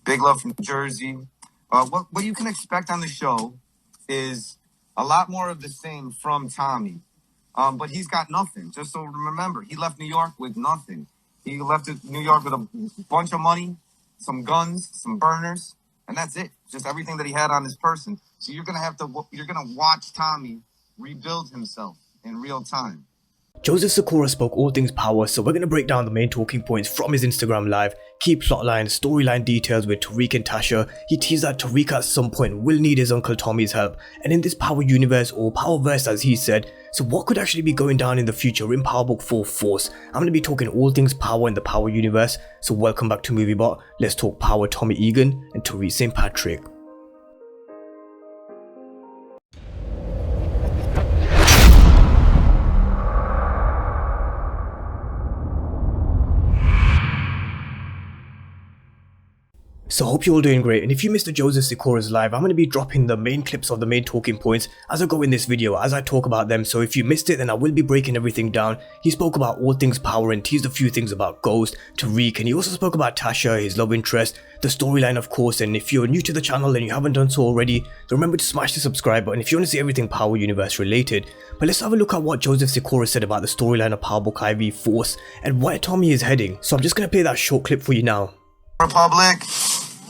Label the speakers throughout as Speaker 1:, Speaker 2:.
Speaker 1: Big love from Jersey. What you can expect on the show is a lot more of the same from Tommy. But he's got nothing. Just so remember, he left New York with nothing. He left New York with a bunch of money, some guns, some burners, and that's it. Just everything that he had on his person. So you're gonna watch Tommy rebuild himself in real time.
Speaker 2: Joseph Sikora spoke all things power, so we're going to break down the main talking points from his Instagram live, key plotline, storyline details with Tariq and Tasha. He teased that Tariq at some point will need his uncle Tommy's help, and in this power universe or powerverse as he said. So what could actually be going down in the future in Power Book 4 Force? I'm going to be talking all things power in the power universe, so welcome back to MovieBot. Let's talk power Tommy Egan and Tariq St. Patrick. So hope you're all doing great, and if you missed the Joseph Sikora's live, I'm going to be dropping the main clips of the main talking points as I go in this video, as I talk about them. So if you missed it, then I will be breaking everything down. He spoke about all things power and teased a few things about Ghost, Tariq, and he also spoke about Tasha, his love interest, the storyline of course. And if you're new to the channel and you haven't done so already, then remember to smash the subscribe button if you want to see everything Power Universe related. But let's have a look at what Joseph Sikora said about the storyline of Power Book IV Force and where Tommy is heading. So I'm just going to play that short clip for you now.
Speaker 1: Republic.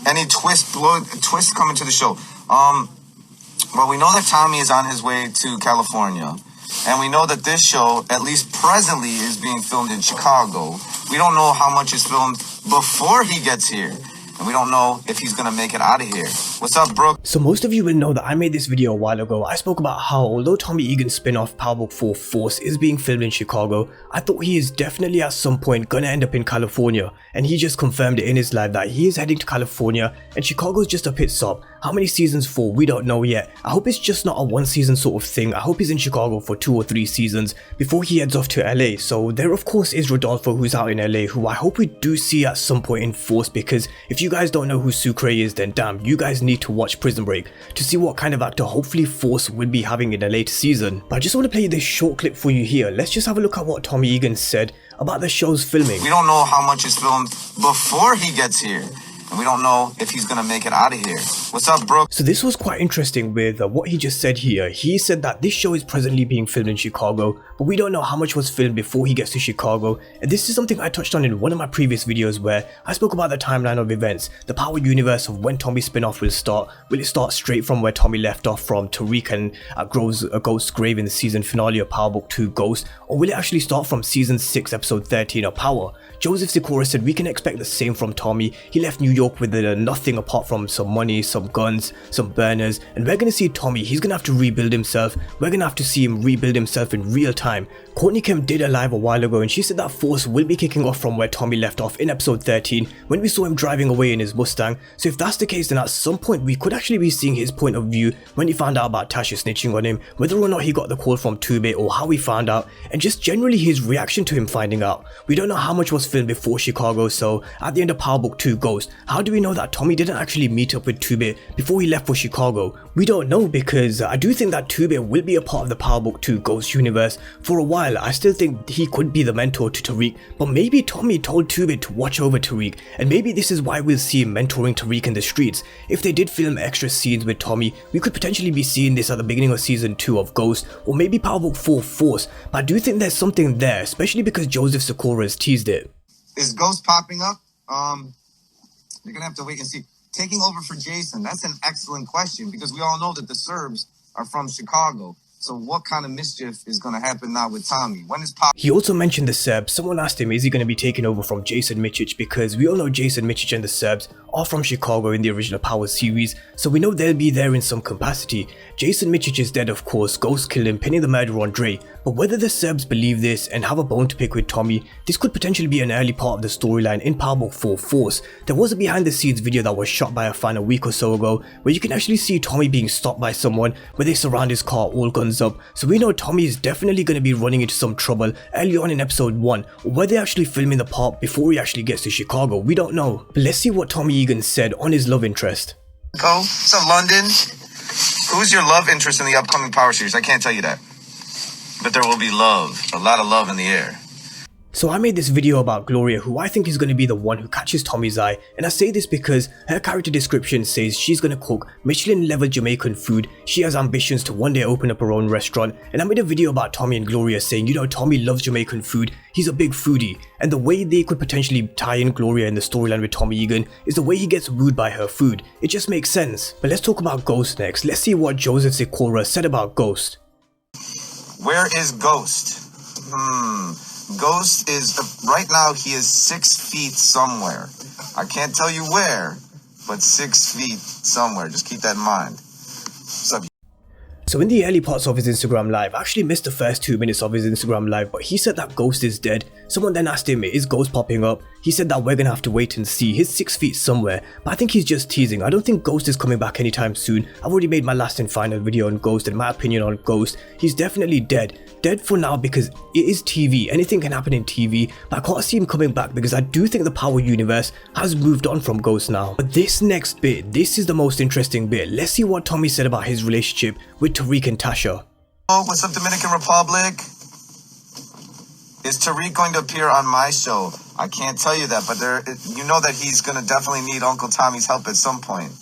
Speaker 1: Any twist coming to the show? Well, we know that Tommy is on his way to California, and we know that this show, at least presently, is being filmed in Chicago. We don't know how much is filmed before he gets here, and we don't know if he's gonna make it out of here. What's up, Brooke?
Speaker 2: So most of you will know that I made this video a while ago. I spoke about how although Tommy Egan's spin-off Power Book 4 Force is being filmed in Chicago, I thought he is definitely at some point gonna end up in California, and he just confirmed it in his live that he is heading to California and Chicago is just a pit stop. How many seasons for, we don't know yet. I hope it's just not a one season sort of thing. I hope he's in Chicago for 2 or 3 seasons before he heads off to LA. So there of course is Rodolfo, who's out in LA, who I hope we do see at some point in Force, because if you guys don't know who Sucre is, then damn, you guys need to watch Prison Break to see what kind of actor hopefully Force will be having in a later season. But I just want to play this short clip for you here. Let's just have a look at what Tommy Egan said about the show's filming.
Speaker 1: We don't know how much is filmed before he gets here, and we don't know if he's gonna make it out of here. What's up, Brooke?
Speaker 2: So this was quite interesting with what he just said here. He said that this show is presently being filmed in Chicago, but we don't know how much was filmed before he gets to Chicago. And this is something I touched on in one of my previous videos where I spoke about the timeline of events, the power universe of when Tommy's spin-off will start. Will it start straight from where Tommy left off from Tariq and Ghost's grave in the season finale of Power Book 2 Ghost, or will it actually start from season 6 episode 13 of Power? Joseph Sikora said we can expect the same from Tommy. He left New York with nothing apart from some money, some guns, some burners, and we're gonna see Tommy, he's gonna have to rebuild himself. We're gonna have to see him rebuild himself in real time. Courtney Kemp did a live a while ago and she said that Force will be kicking off from where Tommy left off in episode 13 when we saw him driving away in his Mustang. So if that's the case, then at some point we could actually be seeing his point of view when he found out about Tasha snitching on him, whether or not he got the call from 2-Bit or how he found out, and just generally his reaction to him finding out. We don't know how much was filmed before Chicago, so at the end of Power Book 2 Ghost, how do we know that Tommy didn't actually meet up with 2-Bit before he left for Chicago? We don't know, because I do think that 2-Bit will be a part of the Power Book 2 Ghost universe for a while. I still think he could be the mentor to Tariq, but maybe Tommy told 2-Bit to watch over Tariq, and maybe this is why we'll see him mentoring Tariq in the streets. If they did film extra scenes with Tommy, we could potentially be seeing this at the beginning of season 2 of Ghost, or maybe Power Book 4 Force, but I do think there's something there, especially because Joseph Sikora has teased it.
Speaker 1: Is Ghost popping up? You're gonna have to wait and see. Taking over for Jason, that's an excellent question, because we all know that the Serbs are from Chicago. So what kind of mischief is going to happen now with Tommy? When is Pop?
Speaker 2: He also mentioned the Serbs. Someone asked him, is he going to be taking over from Jason Mičić? Because we all know Jason Mičić and the Serbs are from Chicago in the original Power series, so we know they'll be there in some capacity. Jason Mičić is dead of course, Ghost killed him, pinning the murder on Dre, but whether the Serbs believe this and have a bone to pick with Tommy, this could potentially be an early part of the storyline in Power Book 4 Force. There was a behind the scenes video that was shot by a fan a week or so ago, where you can actually see Tommy being stopped by someone, where they surround his car all guns up, so we know Tommy is definitely going to be running into some trouble early on in episode 1, or whether they're actually filming the part before he actually gets to Chicago, we don't know. But let's see what Tommy Egan said on his love interest.
Speaker 1: Go. What's up, London? Who's your love interest in the upcoming Power series? I can't tell you that. But there will be love. A lot of love in the air.
Speaker 2: So I made this video about Gloria, who I think is going to be the one who catches Tommy's eye, and I say this because her character description says she's going to cook Michelin level Jamaican food, she has ambitions to one day open up her own restaurant, and I made a video about Tommy and Gloria saying, you know, Tommy loves Jamaican food, he's a big foodie, and the way they could potentially tie in Gloria in the storyline with Tommy Egan is the way he gets wooed by her food. It just makes sense. But let's talk about Ghost next. Let's see what Joseph Sikora said about Ghost.
Speaker 1: Where is Ghost? Ghost is, right now he is 6 feet somewhere. I can't tell you where, but 6 feet somewhere. Just keep that in mind. What's up?
Speaker 2: So in the early parts of his Instagram live, I actually missed the first 2 minutes of his Instagram live, but he said that Ghost is dead. Someone then asked him, is Ghost popping up? He said that we're gonna have to wait and see. He's 6 feet somewhere, but I think he's just teasing. I don't think Ghost is coming back anytime soon. I've already made my last and final video on Ghost and my opinion on Ghost. He's definitely dead. Dead for now because it is TV. Anything can happen in TV, but I can't see him coming back because I do think the Power universe has moved on from Ghost now. But this next bit, this is the most interesting bit. Let's see what Tommy said about his relationship with Tariq and Tasha.
Speaker 1: Oh, what's up, Dominican Republic? Is Tariq going to appear on my show? I can't tell you that, but you know that he's going to definitely need Uncle Tommy's help at some point.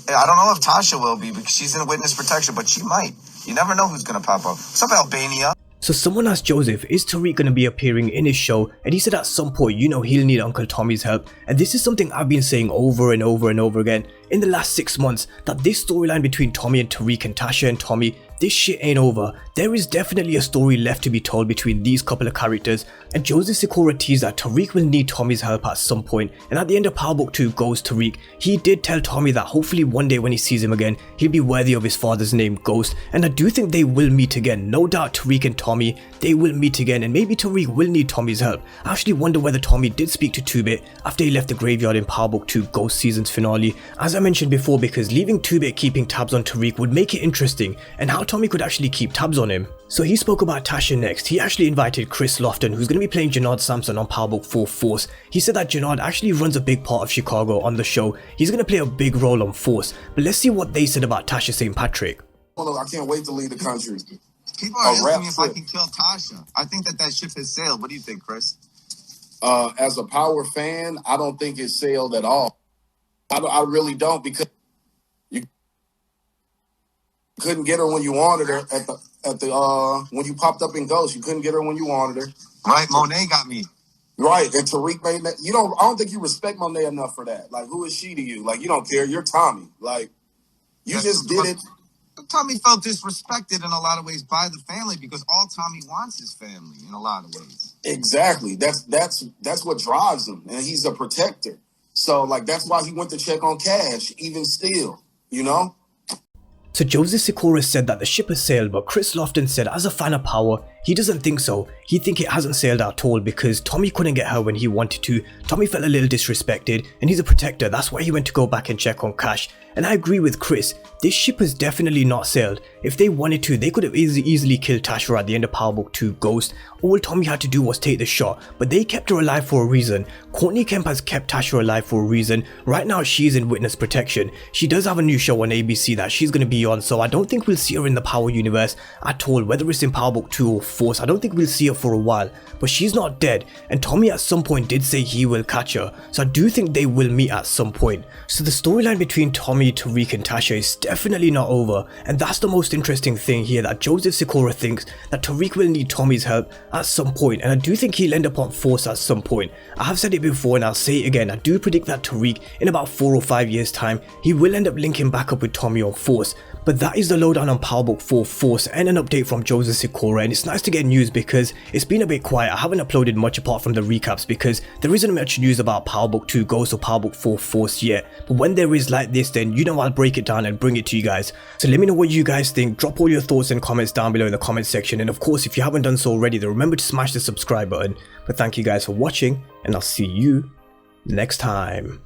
Speaker 1: I don't know if Tasha will be because she's in witness protection, but she might. You never know who's going to pop up. What's up, Albania?
Speaker 2: So someone asked Joseph, is Tariq going to be appearing in his show? And he said at some point, you know, he'll need Uncle Tommy's help. And this is something I've been saying over and over and over again in the last 6 months, that this storyline between Tommy and Tariq and Tasha and Tommy, this shit ain't over. There is definitely a story left to be told between these couple of characters, and Joseph Sikora teased that Tariq will need Tommy's help at some point, and at the end of Power Book 2 Ghost Tariq, he did tell Tommy that hopefully one day when he sees him again, he'll be worthy of his father's name, Ghost, and I do think they will meet again. No doubt Tariq and Tommy, they will meet again, and maybe Tariq will need Tommy's help. I actually wonder whether Tommy did speak to 2-Bit after he left the graveyard in Power Book 2 Ghost season's finale, as I mentioned before, because leaving 2-Bit keeping tabs on Tariq would make it interesting, and how Tommy could actually keep tabs on him. So he spoke about Tasha next. He actually invited Chris Lofton, who's going to be playing Janard Sampson on Power Book 4 Force. He said that Janard actually runs a big part of Chicago on the show. He's going to play a big role on Force. But let's see what they said about Tasha St. Patrick.
Speaker 3: I can't wait to leave the country.
Speaker 1: People are asking me if I can kill Tasha. I think that ship has sailed. What do you think, Chris?
Speaker 3: As a Power fan, I don't think it's sailed at all. I really don't, because you couldn't get her when you wanted her at the when you popped up in Ghost. You couldn't get her when you wanted her.
Speaker 1: Right, Monet got me.
Speaker 3: Right, and Tariq made that. I don't think you respect Monet enough for that. Like, who is she to you? Like, you don't care. You're Tommy. Like, you just did it.
Speaker 1: Tommy felt disrespected in a lot of ways by the family because all Tommy wants is family in a lot of ways.
Speaker 3: Exactly. That's what drives him, and he's a protector. So, like, that's why he went to check on Cash, even still, you know?
Speaker 2: So Joseph Sikora said that the ship has sailed, but Chris Lofton said as a fan of Power, he doesn't think so. He think it hasn't sailed at all because Tommy couldn't get her when he wanted to. Tommy felt a little disrespected, and he's a protector. That's why he went to go back and check on Cash. And I agree with Chris, this ship has definitely not sailed. If they wanted to, they could have easily killed Tasha at the end of Power Book 2 Ghost. All Tommy had to do was take the shot, but they kept her alive for a reason. Courtney Kemp has kept Tasha alive for a reason. Right now she's in witness protection. She does have a new show on ABC that she's going to be on, so I don't think we'll see her in the Power universe at all, whether it's in Power Book 2 or Force. I don't think we'll see her for a while, but she's not dead, and Tommy at some point did say he will catch her, so I do think they will meet at some point. So the storyline between Tommy, Tariq and Tasha is definitely not over, and that's the most interesting thing here, that Joseph Sikora thinks that Tariq will need Tommy's help at some point, and I do think he'll end up on Force at some point. I have said it before and I'll say it again, I do predict that Tariq in about 4 or 5 years time, he will end up linking back up with Tommy on Force. But that is the lowdown on Power Book 4 Force and an update from Joseph Sikora, and it's nice to get news because it's been a bit quiet. I haven't uploaded much apart from the recaps because there isn't much news about Power Book 2 Ghost or Power Book 4 Force yet, but when there is like this, then you know I'll break it down and bring it to you guys. So let me know what you guys think, drop all your thoughts and comments down below in the comment section, and of course if you haven't done so already, then remember to smash the subscribe button. But thank you guys for watching, and I'll see you next time.